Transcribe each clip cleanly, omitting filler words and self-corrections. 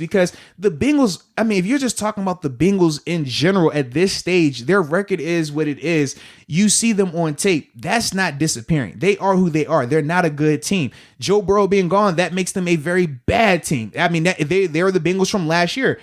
because the Bengals, I mean, if you're just talking about the Bengals in general at this stage, their record is what it is. You see them on tape. That's not disappearing. They are who they are. They're not a good team. Joe Burrow being gone, that makes them a very bad team. I mean, they're the Bengals from last year.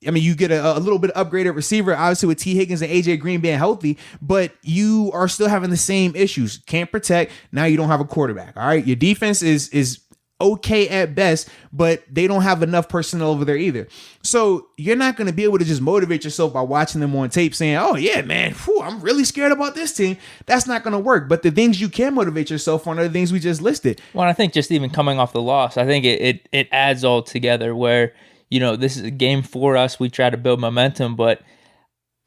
I mean, you get a little bit of upgraded receiver, obviously with T. Higgins and AJ Green being healthy, but you are still having the same issues. Can't protect. Now you don't have a quarterback. All right. Your defense is okay at best, but they don't have enough personnel over there either. So you're not going to be able to just motivate yourself by watching them on tape saying, oh yeah, man, I'm really scared about this team. That's not going to work. But the things you can motivate yourself on are the things we just listed. Well, I think just even coming off the loss, I think it adds all together where, you know, this is a game for us. We try to build momentum, but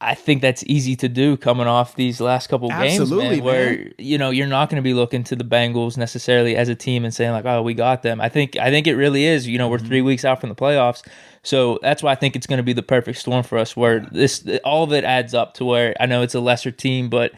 I think that's easy to do coming off these last couple games, man, where, you know, you're not going to be looking to the Bengals necessarily as a team and saying like, oh, we got them. I think it really is, you know, we're 3 weeks out from the playoffs. So that's why I think it's going to be the perfect storm for us where all of it adds up to where I know it's a lesser team, but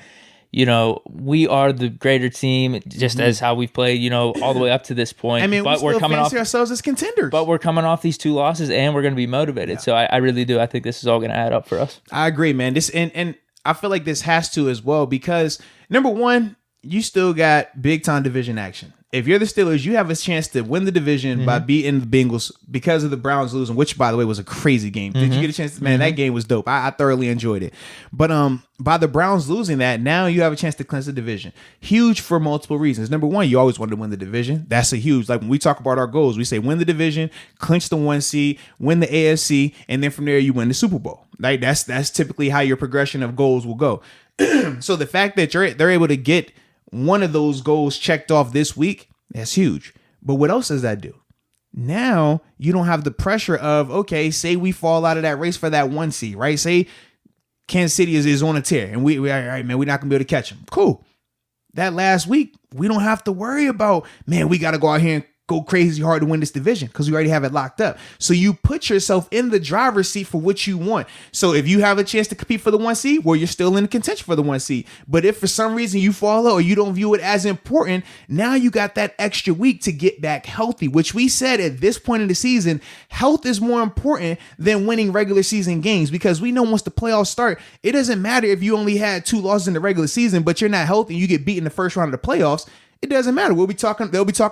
you know, we are the greater team, just as how we've played, you know, all the way up to this point. I mean, we're coming off ourselves as contenders. But we're coming off these 2 losses, and we're going to be motivated. Yeah. So I really do. I think this is all going to add up for us. I agree, man. This and I feel like this has to as well because number one, you still got big time division action. If you're the Steelers, you have a chance to win the division by beating the Bengals because of the Browns losing, which, by the way, was a crazy game. Did you get a chance to, man, that game was dope. I thoroughly enjoyed it. But by the Browns losing that, now you have a chance to clinch the division. Huge for multiple reasons. Number one, you always wanted to win the division. That's a huge, like when we talk about our goals, we say win the division, clinch the 1 seed, win the AFC, and then from there you win the Super Bowl. Like that's typically how your progression of goals will go. So the fact that they're able to get one of those goals checked off this week, that's huge. But what else does that do? Now you don't have the pressure of, okay, say we fall out of that race for that 1 seed, right? Say Kansas City is on a tear and we all right, man, we're not gonna be able to catch them. Cool. That last week, we don't have to worry about, man, we got to go out here and go crazy hard to win this division because we already have it locked up. So you put yourself in the driver's seat for what you want. So if you have a chance to compete for the 1 seed, well, you're still in contention for the 1 seed. But if for some reason you fall out or you don't view it as important, now you got that extra week to get back healthy, which we said at this point in the season, health is more important than winning regular season games because we know once the playoffs start, it doesn't matter if you only had 2 losses in the regular season, but you're not healthy and you get beat in the first round of the playoffs. It doesn't matter. They'll be talking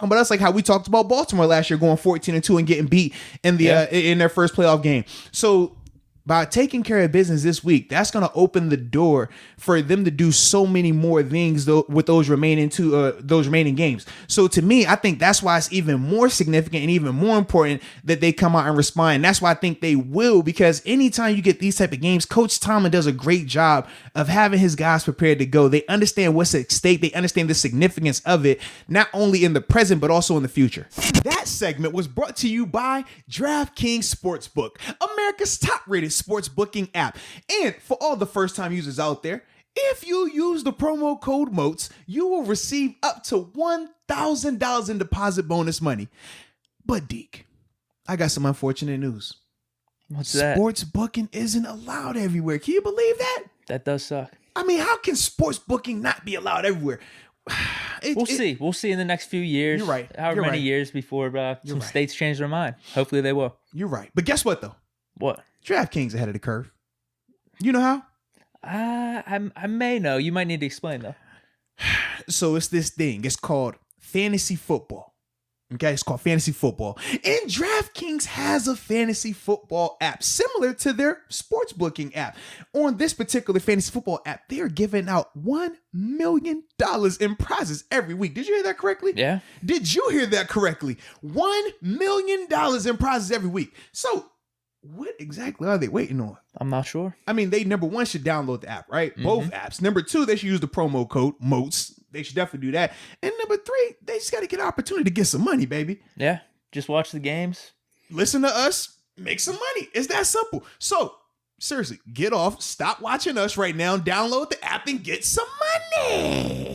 about us like how we talked about Baltimore last year, going 14-2 and getting beat in in their first playoff game. So by taking care of business this week, that's going to open the door for them to do so many more things with those remaining games. So to me, I think that's why it's even more significant and even more important that they come out and respond. And that's why I think they will, because anytime you get these type of games, Coach Tomlin does a great job of having his guys prepared to go. They understand what's at stake. They understand the significance of it, not only in the present, but also in the future. That segment was brought to you by DraftKings Sportsbook, America's top-rated sports booking app. And for all the first-time users out there, if you use the promo code Moats, you will receive up to $1,000 in deposit bonus money. But Deke, I got some unfortunate news. What's that? Sports booking isn't allowed everywhere. Can you believe that? That does suck. I mean, how can sports booking not be allowed everywhere? We'll see. We'll see in the next few years. You're right. However many years before some states change their mind. Hopefully they will. You're right. But guess what, though? What? DraftKings ahead of the curve. You know how? I may know. You might need to explain, though. So it's this thing. It's called fantasy football. Okay, it's called fantasy football. And DraftKings has a fantasy football app similar to their sports booking app. On this particular fantasy football app, they are giving out $1 million in prizes every week. Did you hear that correctly? Yeah. Did you hear that correctly? $1 million in prizes every week. So what exactly are they waiting on? I'm not sure. I mean, they, number one, should download the app, right? Both apps. Number two, they should use the promo code Moats. They should definitely do that. And number three, they just got to get an opportunity to get some money, baby. Yeah. Just watch the games. Listen to us. Make some money. It's that simple. So, seriously, get off. Stop watching us right now. Download the app and get some money.